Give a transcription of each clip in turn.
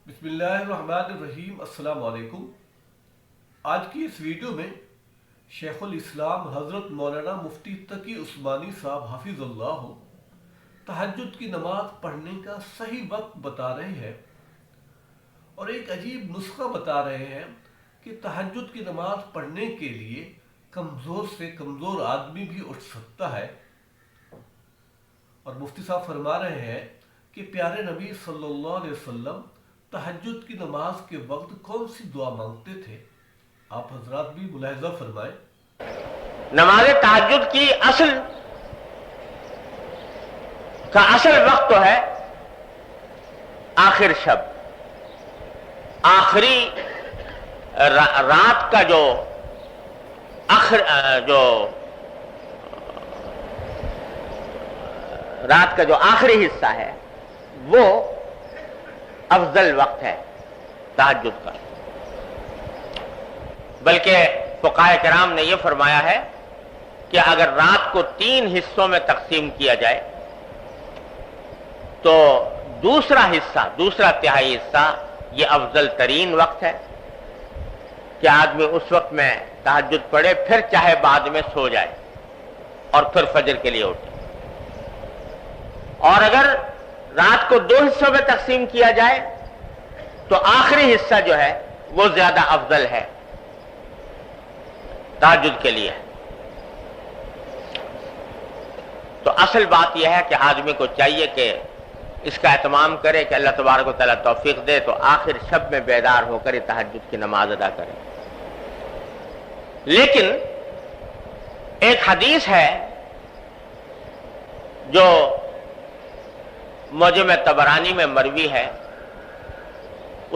بسم اللہ الرحمن الرحیم۔ السلام علیکم۔ آج کی اس ویڈیو میں شیخ الاسلام حضرت مولانا مفتی تقی عثمانی صاحب حفظ اللہ تہجد کی نماز پڑھنے کا صحیح وقت بتا رہے ہیں اور ایک عجیب نسخہ بتا رہے ہیں کہ تہجد کی نماز پڑھنے کے لیے کمزور سے کمزور آدمی بھی اٹھ سکتا ہے، اور مفتی صاحب فرما رہے ہیں کہ پیارے نبی صلی اللہ علیہ وسلم تہجد کی نماز کے وقت کون سی دعا مانگتے تھے؟ آپ حضرات بھی ملاحظہ فرمائیں۔ نماز تہجد کی اصل وقت تو ہے آخر شب، آخری رات کا جو رات کا جو آخری حصہ ہے وہ افضل وقت ہے تہجد کا۔ بلکہ فقہاء کرام نے یہ فرمایا ہے کہ اگر رات کو 3 حصوں میں تقسیم کیا جائے تو دوسرا تہائی حصہ یہ افضل ترین وقت ہے کہ آدمی اس وقت میں تہجد پڑھے، پھر چاہے بعد میں سو جائے اور پھر فجر کے لیے اٹھے۔ اور اگر رات کو 2 حصوں میں تقسیم کیا جائے تو آخری حصہ جو ہے وہ زیادہ افضل ہے تہجد کے لیے۔ تو اصل بات یہ ہے کہ آدمی کو چاہیے کہ اس کا اہتمام کرے کہ اللہ تبارک و تعالیٰ توفیق دے تو آخر شب میں بیدار ہو کر تہجد کی نماز ادا کرے۔ لیکن ایک حدیث ہے جو معجم طبرانی میں مروی ہے،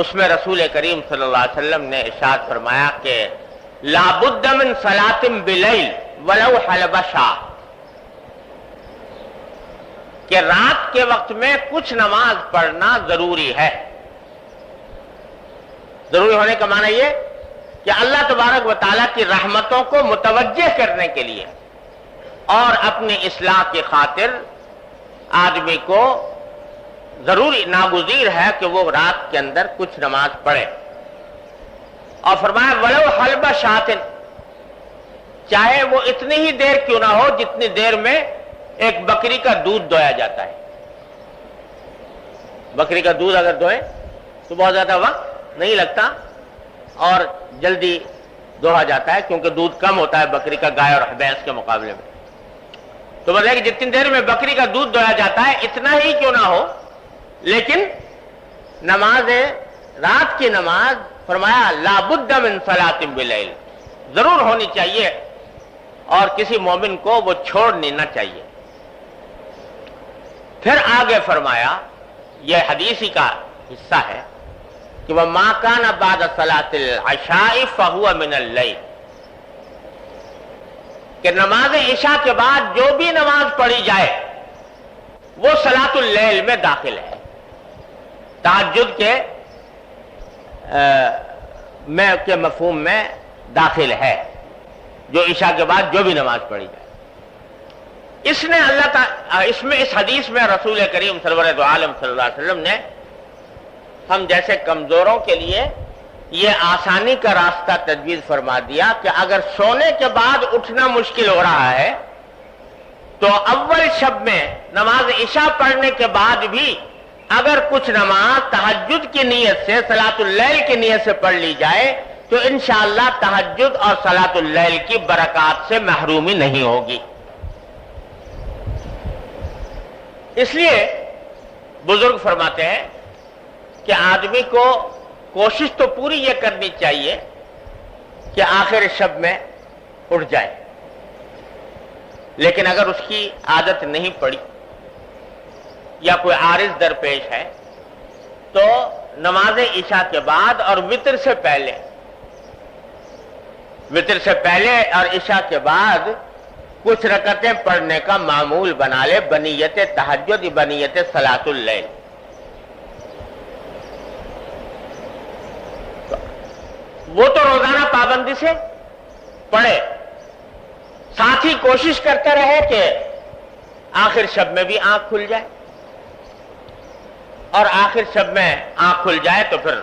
اس میں رسول کریم صلی اللہ علیہ وسلم نے ارشاد فرمایا کہ لا بد من صلاۃ بلیل ولو حلب شاہ، کہ رات کے وقت میں کچھ نماز پڑھنا ضروری ہے۔ ضروری ہونے کا معنی یہ کہ اللہ تبارک و تعالیٰ کی رحمتوں کو متوجہ کرنے کے لیے اور اپنی اصلاح کی خاطر آدمی کو ضروری ناگزیر ہے کہ وہ رات کے اندر کچھ نماز پڑھے۔ اور فرمایا ولو حلب شاتن، چاہے وہ اتنی ہی دیر کیوں نہ ہو جتنی دیر میں ایک بکری کا دودھ دویا جاتا ہے۔ بکری کا دودھ اگر دوئیں تو بہت زیادہ وقت نہیں لگتا اور جلدی دوہا جاتا ہے، کیونکہ دودھ کم ہوتا ہے بکری کا گائے اور بھینس کے مقابلے میں۔ تو مطلب کہ جتنی دیر میں بکری کا دودھ دویا جاتا ہے اتنا ہی کیوں نہ ہو، لیکن نماز رات کی نماز فرمایا لا بد من صلاۃ بلیل، ضرور ہونی چاہیے اور کسی مومن کو وہ چھوڑنی نہ چاہیے۔ پھر آگے فرمایا، یہ حدیث ہی کا حصہ ہے کہ وَمَا كَانَ بَعْدَ صَلَاةِ الْعَشَاءِ فَهُوَ مِنَ اللَّيْلِ، کہ نماز عشاء کے بعد جو بھی نماز پڑھی جائے وہ صلاۃ اللیل میں داخل ہے، تہجد کے مفہوم میں داخل ہے، جو عشاء کے بعد جو بھی نماز پڑھی جائے۔ اس حدیث میں رسول کریم سرور دو عالم صلی اللہ علیہ وسلم نے ہم جیسے کمزوروں کے لیے یہ آسانی کا راستہ تجویز فرما دیا کہ اگر سونے کے بعد اٹھنا مشکل ہو رہا ہے تو اول شب میں نماز عشاء پڑھنے کے بعد بھی اگر کچھ نماز تہجد کی نیت سے، صلاۃ اللیل کی نیت سے پڑھ لی جائے تو انشاءاللہ تہجد اور صلاۃ اللیل کی برکات سے محرومی نہیں ہوگی۔ اس لیے بزرگ فرماتے ہیں کہ آدمی کو کوشش تو پوری یہ کرنی چاہیے کہ آخر شب میں اٹھ جائے، لیکن اگر اس کی عادت نہیں پڑی یا کوئی عارض درپیش ہے تو نماز عشاء کے بعد اور وتر سے پہلے اور عشاء کے بعد کچھ رکعتیں پڑھنے کا معمول بنا لے، بنیت تہجد بنیت صلاۃ اللیل۔ وہ تو روزانہ پابندی سے پڑھے، ساتھ ہی کوشش کرتے رہے کہ آخر شب میں بھی آنکھ کھل جائے، اور آخر شب میں آنکھ کھل جائے تو پھر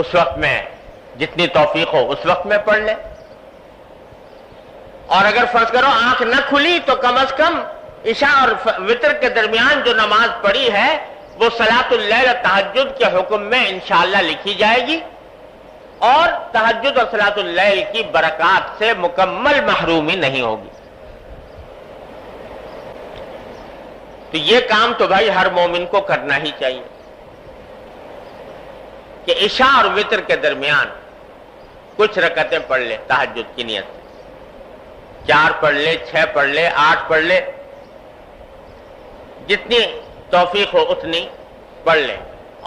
اس وقت میں جتنی توفیق ہو اس وقت میں پڑھ لے. اور اگر فرض کرو آنکھ نہ کھلی تو کم از کم عشاء اور وتر کے درمیان جو نماز پڑھی ہے وہ صلاۃ اللیل تہجد کے حکم میں انشاءاللہ لکھی جائے گی اور تہجد اور صلاۃ اللیل کی برکات سے مکمل محرومی نہیں ہوگی. تو یہ کام تو بھائی ہر مومن کو کرنا ہی چاہیے کہ عشاء اور وتر کے درمیان کچھ رکعتیں پڑھ لے تہجد کی نیت سے. 4 پڑھ لے، 6 پڑھ لے، 8 پڑھ لے، جتنی توفیق ہو اتنی پڑھ لے.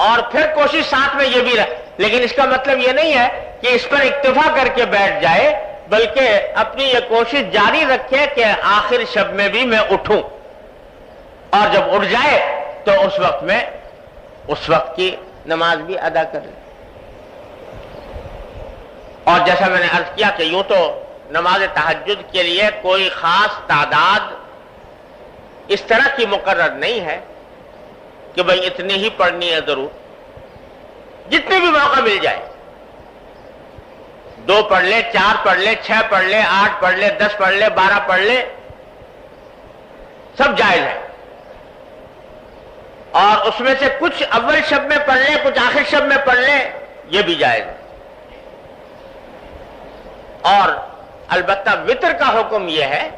اور پھر کوشش ساتھ میں یہ بھی رہے، لیکن اس کا مطلب یہ نہیں ہے کہ اس پر اکتفا کر کے بیٹھ جائے، بلکہ اپنی یہ کوشش جاری رکھے کہ آخر شب میں بھی میں اٹھوں، اور جب اٹھ جائے تو اس وقت کی نماز بھی ادا کر لے. اور جیسا میں نے عرض کیا کہ یوں تو نماز تہجد کے لیے کوئی خاص تعداد اس طرح کی مقرر نہیں ہے کہ بھئی اتنی ہی پڑھنی ہے ضرور. جتنے بھی موقع مل جائے، 2 پڑھ لے، 4 پڑھ لے، 6 پڑھ لے، 8 پڑھ لے، 10 پڑھ لے، 12 پڑھ لے، سب جائز ہے. اور اس میں سے کچھ اول شب میں پڑھ لے، کچھ آخر شب میں پڑھ لے، یہ بھی جائز ہے. اور البتہ وتر کا حکم یہ ہے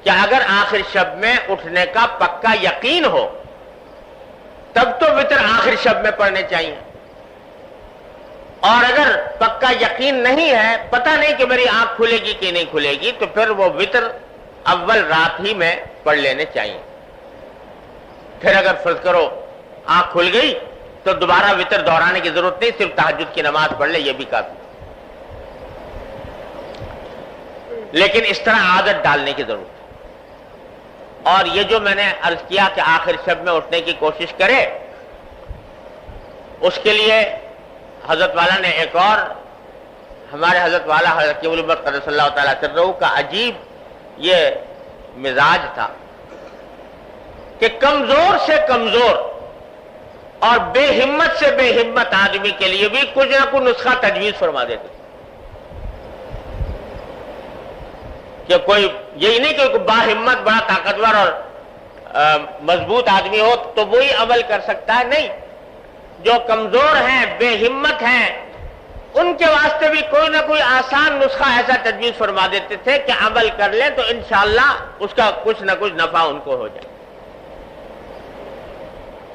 کہ اگر آخر شب میں اٹھنے کا پکا یقین ہو تب تو وتر آخر شب میں پڑھنے چاہیے. اور اگر پکا یقین نہیں ہے، پتہ نہیں کہ میری آنکھ کھلے گی کہ نہیں کھلے گی، تو پھر وہ وتر اول رات ہی میں پڑھ لینے چاہیے. پھر اگر فرض کرو آنکھ کھل گئی تو دوبارہ وتر دہرانے کی ضرورت نہیں، صرف تہجد کی نماز پڑھ لے، یہ بھی کافی. لیکن اس طرح عادت ڈالنے کی ضرورت ہے. اور یہ جو میں نے عرض کیا کہ آخر شب میں اٹھنے کی کوشش کرے، اس کے لیے حضرت والا نے ایک اور، ہمارے حضرت والا حضرت کی علمت قدس اللہ تعالیٰ سرہ کا عجیب یہ مزاج تھا کہ کمزور سے کمزور اور بے ہمت سے بے ہمت آدمی کے لیے بھی کچھ نہ کچھ نسخہ تجویز فرما دیتے تھے. کہ کوئی یہی نہیں کہ با ہمت بڑا طاقتور اور مضبوط آدمی ہو تو وہی عمل کر سکتا ہے، نہیں. جو کمزور ہیں، بے ہمت ہیں، ان کے واسطے بھی کوئی نہ کوئی آسان نسخہ ایسا تجویز فرما دیتے تھے کہ عمل کر لیں تو انشاءاللہ اس کا کچھ نہ کچھ نفع ان کو ہو جائے.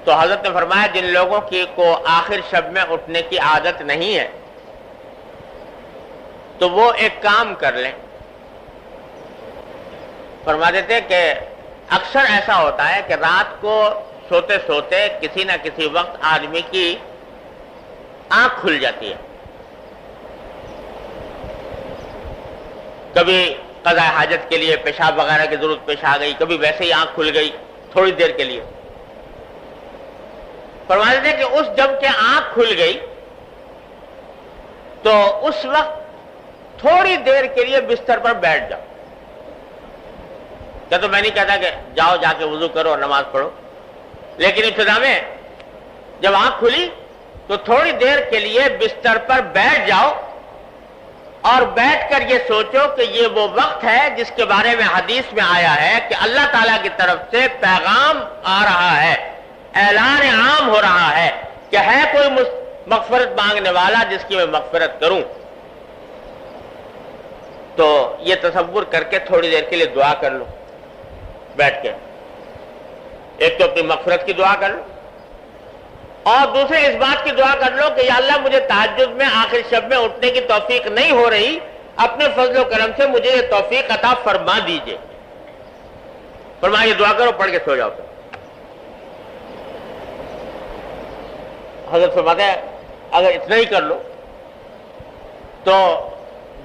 تو حضرت نے فرمایا جن لوگوں کو آخر شب میں اٹھنے کی عادت نہیں ہے تو وہ ایک کام کر لیں. فرما دیتے کہ اکثر ایسا ہوتا ہے کہ رات کو سوتے سوتے کسی نہ کسی وقت آدمی کی آنکھ کھل جاتی ہے. کبھی قضاء حاجت کے لیے پیشاب وغیرہ کی ضرورت پیش آ گئی، کبھی ویسے ہی آنکھ کھل گئی تھوڑی دیر کے لیے. فرما دیتے کہ اس جب کہ آنکھ کھل گئی تو اس وقت تھوڑی دیر کے لیے بستر پر بیٹھ جاؤ. کیا تو میں نہیں کہتا کہ جاؤ جا کے وضو کرو اور نماز پڑھو، لیکن ابتدا میں جب آنکھ کھلی تو تھوڑی دیر کے لیے بستر پر بیٹھ جاؤ اور بیٹھ کر یہ سوچو کہ یہ وہ وقت ہے جس کے بارے میں حدیث میں آیا ہے کہ اللہ تعالیٰ کی طرف سے پیغام آ رہا ہے، اعلان عام ہو رہا ہے کہ ہے کوئی مغفرت مانگنے والا جس کی میں مغفرت کروں. تو یہ تصور کر کے تھوڑی دیر کے لیے دعا کر لو بیٹھ کے. ایک تو اپنی مغفرت کی دعا کر لو اور دوسرے اس بات کی دعا کر لو کہ یا اللہ مجھے تہجد میں آخر شب میں اٹھنے کی توفیق نہیں ہو رہی، اپنے فضل و کرم سے مجھے یہ توفیق عطا فرما دیجئے. فرمایا یہ دعا کرو، پڑھ کے سو جاؤ. حضرت فرماتے ہیں اگر اتنا ہی کر لو تو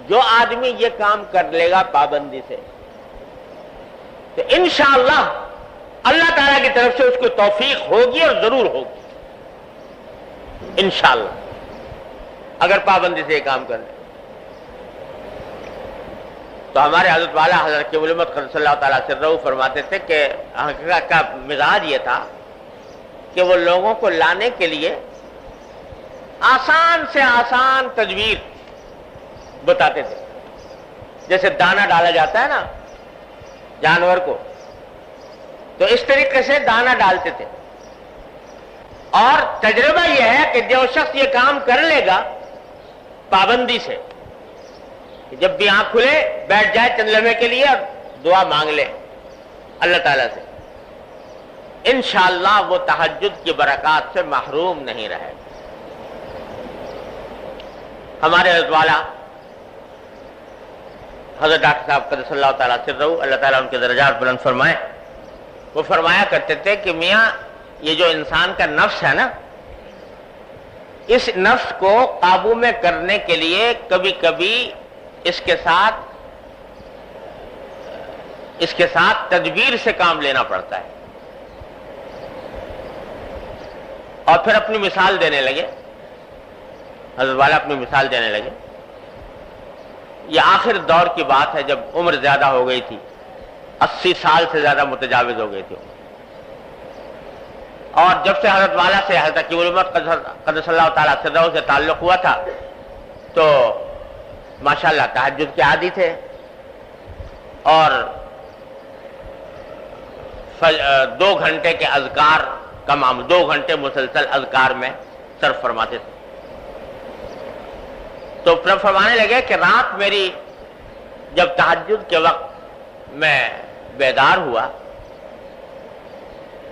جو آدمی یہ کام کر لے گا پابندی سے تو انشاءاللہ اللہ تعالیٰ کی طرف سے اس کو توفیق ہوگی اور ضرور ہوگی انشاءاللہ، اگر پابندی سے یہ کام کر لیں. تو ہمارے حضرت والا حضرت کی علمت قدس اللہ تعالیٰ سرہ فرماتے تھے کہ کا مزاج یہ تھا کہ وہ لوگوں کو لانے کے لیے آسان سے آسان تدبیر بتاتے تھے. جیسے دانہ ڈالا جاتا ہے نا جانور کو، تو اس طریقے سے دانہ ڈالتے تھے. اور تجربہ یہ ہے کہ جو شخص یہ کام کر لے گا پابندی سے، کہ جب بھی آنکھ کھلے بیٹھ جائے چند لمحے کے لیے اور دعا مانگ لے اللہ تعالیٰ سے، انشاءاللہ وہ تہجد کی برکات سے محروم نہیں رہے. ہمارے حضرت والا حضرت ڈاکٹر صاحب قدس اللہ تعالیٰ سرہ، اللہ تعالیٰ ان کے درجات بلند فرمائے، وہ فرمایا کرتے تھے کہ میاں یہ جو انسان کا نفس ہے نا، اس نفس کو قابو میں کرنے کے لیے کبھی کبھی اس کے ساتھ تدبیر سے کام لینا پڑتا ہے. اور پھر اپنی مثال دینے لگے، حضرت والا اپنی مثال دینے لگے. یہ آخر دور کی بات ہے جب عمر زیادہ ہو گئی تھی، 80 سال سے زیادہ متجاوز ہو گئی تھی. اور جب سے حضرت والا سے حضرت حکیم الامت قدس اللہ تعالیٰ سرہ سے تعلق ہوا تھا تو ماشاءاللہ تہجد کے عادی تھے، اور 2 گھنٹے کے اذکار کا معمول، 2 گھنٹے مسلسل اذکار میں صرف فرماتے تھے. تو پھر فرمانے لگے کہ رات میری جب تہجد کے وقت میں بیدار ہوا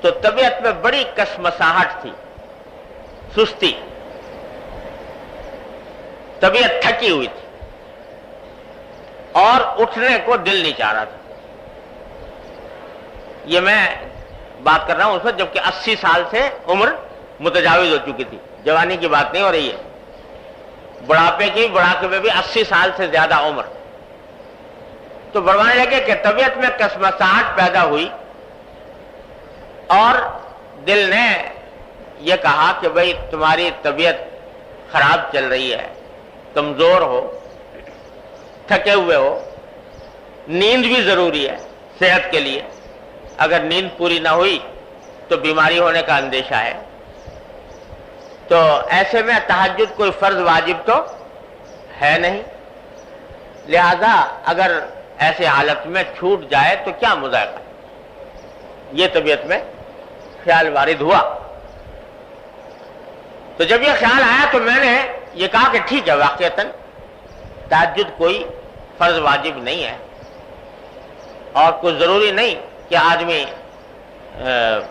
تو طبیعت میں بڑی کشمکشاہٹ تھی، سستی، طبیعت تھکی ہوئی تھی اور اٹھنے کو دل نہیں چاہ رہا تھا. یہ میں بات کر رہا ہوں اس وقت جبکہ 80 سال سے عمر متجاوز ہو چکی تھی، جوانی کی بات نہیں ہو رہی ہے، بڑھاپے میں بھی 80 سال سے زیادہ عمر. تو فرمانے لگے کہ طبیعت میں کشمکشاہٹ پیدا ہوئی اور دل نے یہ کہا کہ بھئی تمہاری طبیعت خراب چل رہی ہے، کمزور ہو، تھکے ہوئے ہو، نیند بھی ضروری ہے صحت کے لیے، اگر نیند پوری نہ ہوئی تو بیماری ہونے کا اندیشہ ہے. تو ایسے میں تہجد کوئی فرض واجب تو ہے نہیں، لہذا اگر ایسے حالت میں چھوٹ جائے تو کیا مذائقہ. یہ طبیعت میں خیال وارد ہوا. تو جب یہ خیال آیا تو میں نے یہ کہا کہ ٹھیک ہے، واقعتاً تہجد کوئی فرض واجب نہیں ہے اور کوئی ضروری نہیں کہ آدمی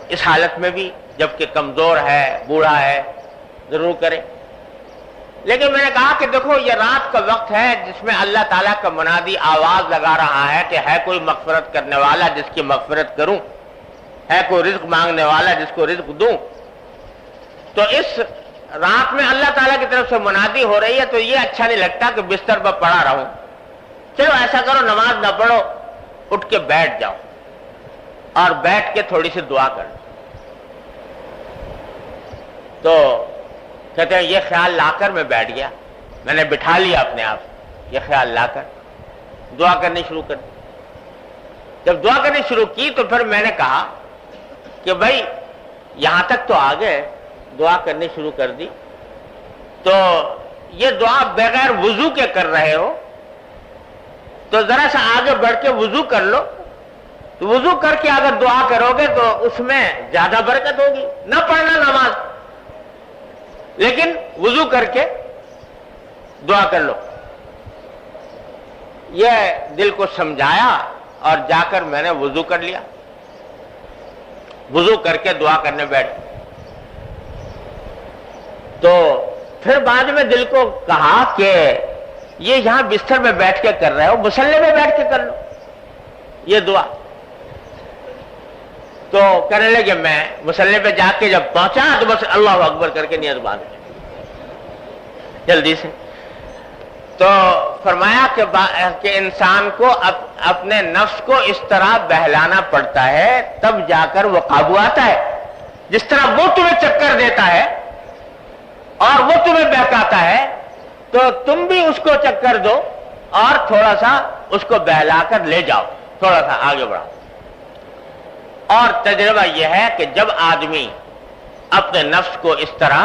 اس حالت میں بھی جبکہ کمزور ہے، بوڑھا ہے، ضرور کرے. لیکن میں نے کہا کہ دیکھو یہ رات کا وقت ہے جس میں اللہ تعالیٰ کا منادی آواز لگا رہا ہے کہ ہے کوئی مغفرت کرنے والا جس کی مغفرت کروں، ہے کوئی رزق مانگنے والا جس کو رزق دوں. تو اس رات میں اللہ تعالیٰ کی طرف سے منادی ہو رہی ہے تو یہ اچھا نہیں لگتا کہ بستر پر پڑا رہوں. چلو ایسا کرو، نماز نہ پڑھو، اٹھ کے بیٹھ جاؤ اور بیٹھ کے تھوڑی سی دعا کر. تو کہتے ہیں یہ خیال لا کر میں بیٹھ گیا، میں نے بٹھا لیا اپنے آپ، یہ خیال لا کر دعا کرنی شروع کر دی. جب دعا کرنی شروع کی تو پھر میں نے کہا کہ بھائی یہاں تک تو آ گئے، دعا کرنی شروع کر دی، تو یہ دعا بغیر وضو کے کر رہے ہو تو ذرا سا آگے بڑھ کے وضو کر لو. تو وضو کر کے اگر دعا کرو گے تو اس میں زیادہ برکت ہوگی. نہ پڑھنا نماز، لیکن وضو کر کے دعا کر لو. یہ دل کو سمجھایا اور جا کر میں نے وضو کر لیا. وضو کر کے دعا کرنے بیٹھ. تو پھر بعد میں دل کو کہا کہ یہ یہاں بستر میں بیٹھ کے کر رہے ہو، مصلی میں بیٹھ کے کر لو یہ دعا. تو کرنے لگے، میں مصلی پہ جا کے جب پہنچا تو بس اللہ اکبر کر کے نیت باندھ جلدی سے. تو فرمایا کہ انسان کو اپنے نفس کو اس طرح بہلانا پڑتا ہے تب جا کر وہ قابو آتا ہے. جس طرح وہ تمہیں چکر دیتا ہے اور وہ تمہیں بہکاتا ہے تو تم بھی اس کو چکر دو اور تھوڑا سا اس کو بہلا کر لے جاؤ، تھوڑا سا آگے بڑھاؤ. اور تجربہ یہ ہے کہ جب آدمی اپنے نفس کو اس طرح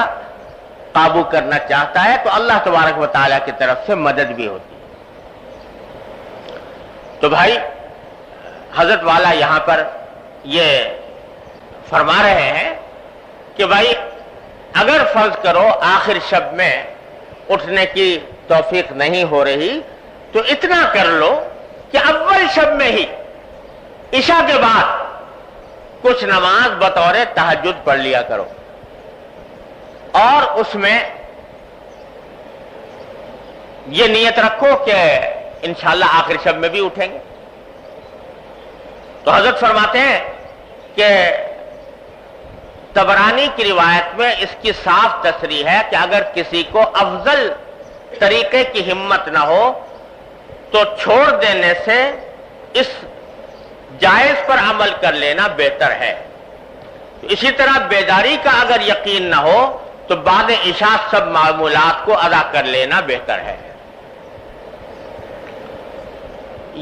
قابو کرنا چاہتا ہے تو اللہ تبارک و تعالیٰ کی طرف سے مدد بھی ہوتی ہے۔ تو بھائی حضرت والا یہاں پر یہ فرما رہے ہیں کہ بھائی اگر فرض کرو آخر شب میں اٹھنے کی توفیق نہیں ہو رہی تو اتنا کر لو کہ اول شب میں ہی عشاء کے بعد کچھ نماز بطور تہجد پڑھ لیا کرو، اور اس میں یہ نیت رکھو کہ انشاءاللہ آخر شب میں بھی اٹھیں گے۔ تو حضرت فرماتے ہیں کہ طبرانی کی روایت میں اس کی صاف تصریح ہے کہ اگر کسی کو افضل طریقے کی ہمت نہ ہو تو چھوڑ دینے سے اس جائز پر عمل کر لینا بہتر ہے۔ اسی طرح بیداری کا اگر یقین نہ ہو تو بعد عشاء سب معمولات کو ادا کر لینا بہتر ہے۔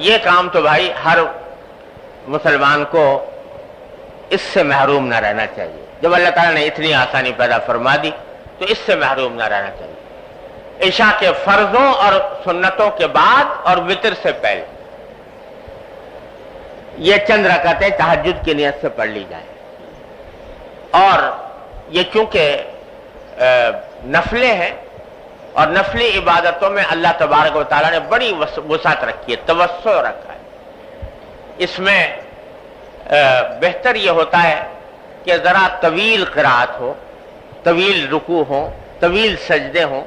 یہ کام تو بھائی ہر مسلمان کو اس سے محروم نہ رہنا چاہیے۔ جب اللہ تعالیٰ نے اتنی آسانی پیدا فرما دی تو اس سے محروم نہ رہنا چاہیے۔ عشاء کے فرضوں اور سنتوں کے بعد اور وتر سے پہلے یہ چند رکعتیں تہجد کی نیت سے پڑھ لی جائیں، اور یہ چونکہ نفلیں ہیں اور نفلی عبادتوں میں اللہ تبارک و تعالیٰ نے بڑی وسعت رکھی ہے، توسع رکھا ہے۔ اس میں بہتر یہ ہوتا ہے کہ ذرا طویل قرات ہو، طویل رکوع ہو، طویل سجدے ہوں،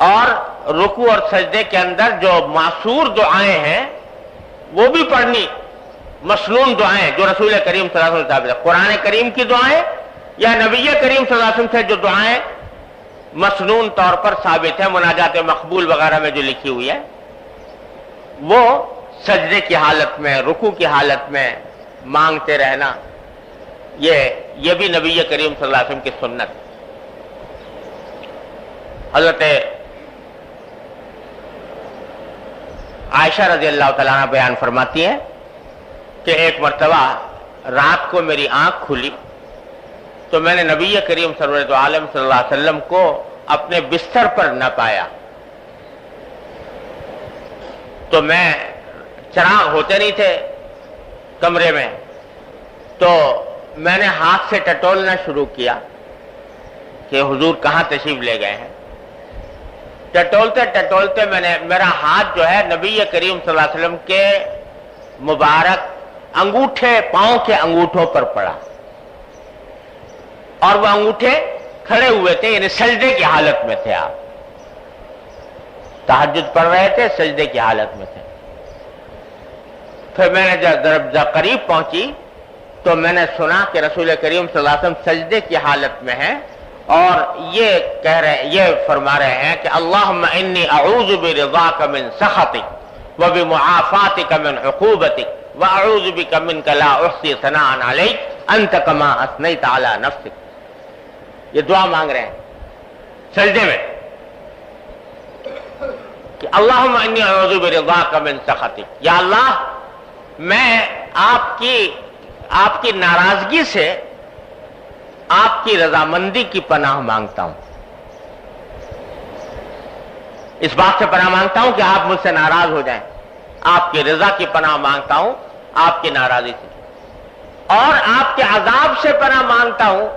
اور رکوع اور سجدے کے اندر جو معصور دعائیں ہیں وہ بھی پڑھنی، مسنون دعائیں جو رسول کریم صلی اللہ علیہ وسلم ثابت ہے، قرآن کریم کی دعائیں یا نبی کریم صلی اللہ علیہ وسلم سے جو دعائیں مسنون طور پر ثابت ہیں، مناجات مقبول وغیرہ میں جو لکھی ہوئی ہے، وہ سجدے کی حالت میں، رکوع کی حالت میں مانگتے رہنا، یہ بھی نبی کریم صلی اللہ علیہ وسلم کی سنت ہے۔ حضرت عائشہ رضی اللہ تعالیٰ عنہ بیان فرماتی ہیں کہ ایک مرتبہ رات کو میری آنکھ کھلی تو میں نے نبی کریم سرورت عالم صلی اللہ علیہ وسلم کو اپنے بستر پر نہ پایا، تو میں چراغ ہوتے نہیں تھے کمرے میں، تو میں نے ہاتھ سے ٹٹولنا شروع کیا کہ حضور کہاں تشریف لے گئے ہیں۔ ٹٹولتے ٹٹولتے میرا ہاتھ جو ہے نبی کریم صلی اللہ علیہ وسلم کے مبارک انگوٹھے، پاؤں کے انگوٹھوں پر پڑا، اور وہ انگوٹھے کھڑے ہوئے تھے، یعنی سجدے کی حالت میں تھے، آپ تہجد پڑھ رہے تھے، سجدے کی حالت میں تھے۔ پھر میں نے جب قریب پہنچی تو میں نے سنا کہ رسول کریم صلی اللہ علیہ وسلم سجدے کی حالت میں ہیں، اور یہ فرما رہے ہیں کہ اللہم انی اعوذ برضاک من سخطک وبمعافاتک من عقوبتک واعوذ بک منک لا احصی ثناء علیک انت کما اثنیت علی نفسک۔ یہ دعا مانگ رہے ہیں سجدے میں کہ اللہم انی اعوذ برضاک من سخطک، یا اللہ میں آپ کی ناراضگی سے آپ کی رضامندی کی پناہ مانگتا ہوں، اس بات سے پناہ مانگتا ہوں کہ آپ مجھ سے ناراض ہو جائیں، آپ کی رضا کی پناہ مانگتا ہوں آپ کی ناراضی سے، اور آپ کے عذاب سے پناہ مانگتا ہوں،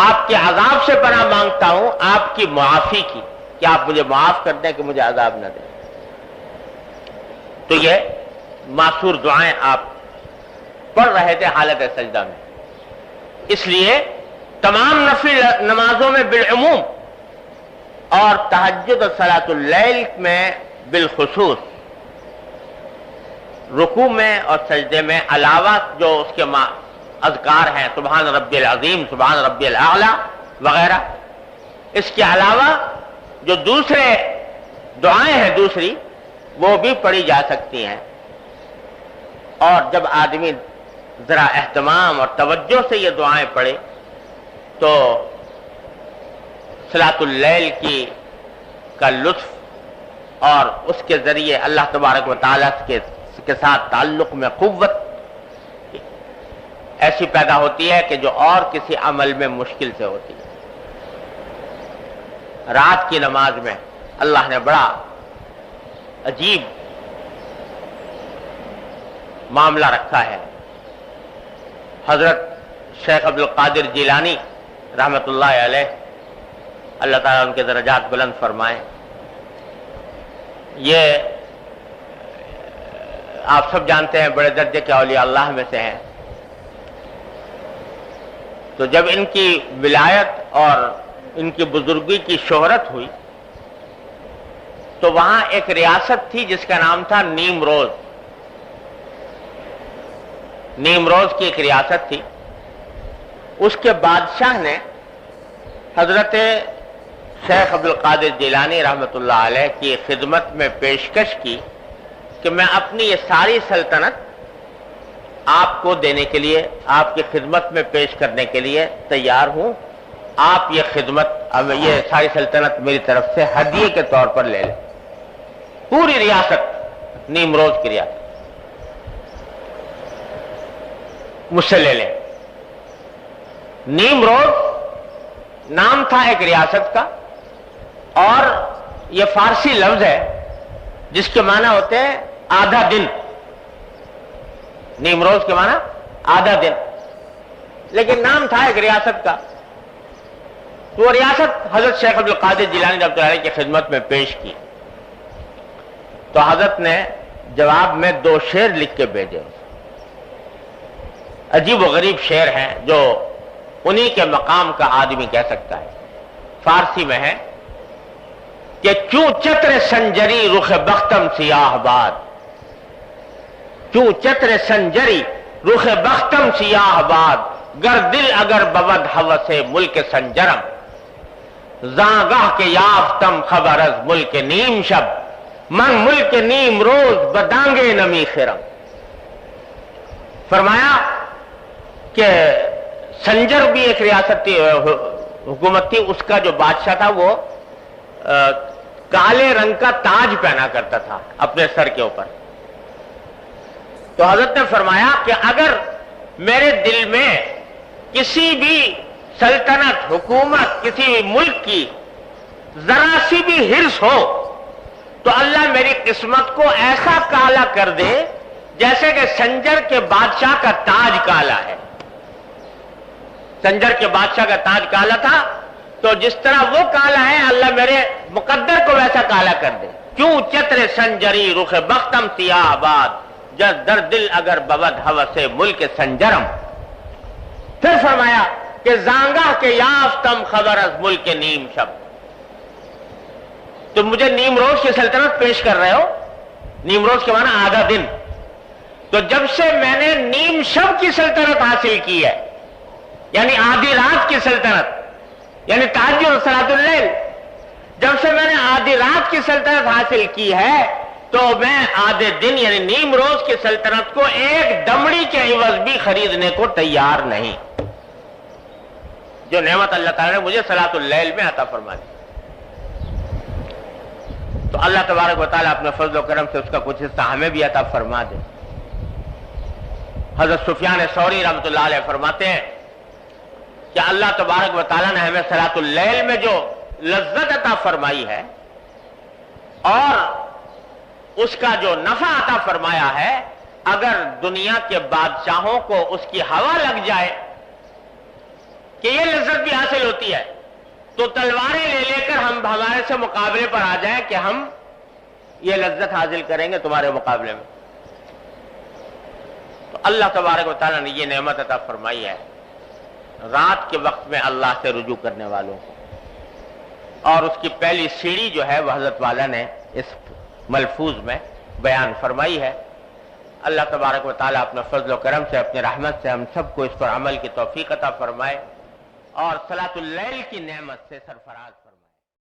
آپ کے عذاب سے پناہ مانگتا ہوں آپ کی معافی کی، کہ آپ مجھے معاف کر دیں، کہ مجھے عذاب نہ دیں۔ تو یہ معصور دعائیں آپ پڑھ رہے تھے حالت سجدہ میں، اس لیے تمام نفل نمازوں میں بالعموم اور تہجد اور صلاۃ اللیل میں بالخصوص رکوع میں اور سجدے میں علاوہ جو اس کے اذکار ہیں، سبحان ربی العظیم، سبحان ربی الاعلی وغیرہ، اس کے علاوہ جو دوسرے دعائیں ہیں دوسری، وہ بھی پڑھی جا سکتی ہیں، اور جب آدمی ذرا اہتمام اور توجہ سے یہ دعائیں پڑھے تو صلاۃ اللیل کا لطف اور اس کے ذریعے اللہ تبارک و تعالیٰ کے ساتھ تعلق میں قوت ایسی پیدا ہوتی ہے کہ جو اور کسی عمل میں مشکل سے ہوتی ہے۔ رات کی نماز میں اللہ نے بڑا عجیب معاملہ رکھا ہے۔ حضرت شیخ عبد القادر جیلانی رحمۃ اللہ علیہ، اللہ تعالیٰ ان کے درجات بلند فرمائیں، یہ آپ سب جانتے ہیں بڑے درجے کے اولیاء اللہ میں سے ہیں۔ تو جب ان کی ولایت اور ان کی بزرگی کی شہرت ہوئی تو وہاں ایک ریاست تھی جس کا نام تھا نیمروز۔ نیمروز کی ایک ریاست تھی، اس کے بادشاہ نے حضرت شیخ عبد القادر جیلانی رحمۃ اللہ علیہ کی خدمت میں پیشکش کی کہ میں اپنی یہ ساری سلطنت آپ کو دینے کے لیے، آپ کی خدمت میں پیش کرنے کے لیے تیار ہوں، آپ یہ خدمت، اب یہ ساری سلطنت میری طرف سے ہدیے کے طور پر لے لیں، پوری ریاست، نیمروز کی ریاست مجھ سے لے لیں۔ نیمروز نام تھا ایک ریاست کا، اور یہ فارسی لفظ ہے جس کے معنی ہوتے ہیں آدھا دن۔ نیمروز کے معنی آدھا دن، لیکن نام تھا ایک ریاست کا۔ تو وہ ریاست حضرت شیخ عبد القادر جیلانی رحمۃ اللہ علیہ کی خدمت میں پیش کی تو حضرت نے جواب میں 2 شعر لکھ کے بھیجے، عجیب و غریب شعر ہیں جو انہی کے مقام کا آدمی کہہ سکتا ہے۔ فارسی میں ہے کہ چوں چتر سنجری رخ بختم سیاہ باد، چوں چتر سنجری رخ بختم سیاہ باد، گر دل اگر بود ہوس ملک سنجرم، زاں گاہ کے یافتم خبر از ملک نیم شب، من ملک نیم روز بدانگے نمی خرم۔ فرمایا کہ سنجر بھی ایک ریاستی حکومت تھی، اس کا جو بادشاہ تھا وہ کالے رنگ کا تاج پہنا کرتا تھا اپنے سر کے اوپر۔ تو حضرت نے فرمایا کہ اگر میرے دل میں کسی بھی سلطنت، حکومت، کسی بھی ملک کی ذرا سی بھی حرص ہو تو اللہ میری قسمت کو ایسا کالا کر دے جیسے کہ سنجر کے بادشاہ کا تاج کالا ہے۔ سنجر کے بادشاہ کا تاج کالا تھا، تو جس طرح وہ کالا ہے اللہ میرے مقدر کو ویسا کالا کر دے۔ کیوں چتر سنجری رخ بختم سیاہ باد، جس در دل اگر بود ہوس ملک سنجرم۔ پھر فرمایا کہ زانگاہ کے یافتم خبر از ملک نیم شب، تم مجھے نیمروز کی سلطنت پیش کر رہے ہو، نیمروز کے معنی آدھا دن، تو جب سے میں نے نیم شب کی سلطنت حاصل کی ہے، یعنی آدھی رات کی سلطنت، یعنی تہجد اور صلاۃ اللیل، جب سے میں نے آدھی رات کی سلطنت حاصل کی ہے تو میں آدھے دن یعنی نیم روز کی سلطنت کو ایک دمڑی کے عوض بھی خریدنے کو تیار نہیں۔ جو نعمت اللہ تعالیٰ نے مجھے صلاۃ اللیل میں عطا فرما دی، تو اللہ تبارک و تعالیٰ اپنے فضل و کرم سے اس کا کچھ حصہ ہمیں بھی عطا فرما دے۔ حضرت سفیان ثوری رحمۃ اللہ علیہ فرماتے ہیں کہ اللہ تبارک و تعالیٰ نے ہمیں صلاۃ اللیل میں جو لذت عطا فرمائی ہے اور اس کا جو نفع عطا فرمایا ہے، اگر دنیا کے بادشاہوں کو اس کی ہوا لگ جائے کہ یہ لذت بھی حاصل ہوتی ہے تو تلواریں لے لے کر ہم ہمارے سے مقابلے پر آ جائیں کہ ہم یہ لذت حاصل کریں گے تمہارے مقابلے میں۔ تو اللہ تبارک و تعالیٰ نے یہ نعمت عطا فرمائی ہے رات کے وقت میں اللہ سے رجوع کرنے والوں کو، اور اس کی پہلی سیڑھی جو ہے وہ حضرت والا نے اس ملفوظ میں بیان فرمائی ہے۔ اللہ تبارک و تعالیٰ اپنے فضل و کرم سے، اپنے رحمت سے ہم سب کو اس پر عمل کی توفیق عطا فرمائے اور صلاۃ اللیل کی نعمت سے سرفراز فرمائے۔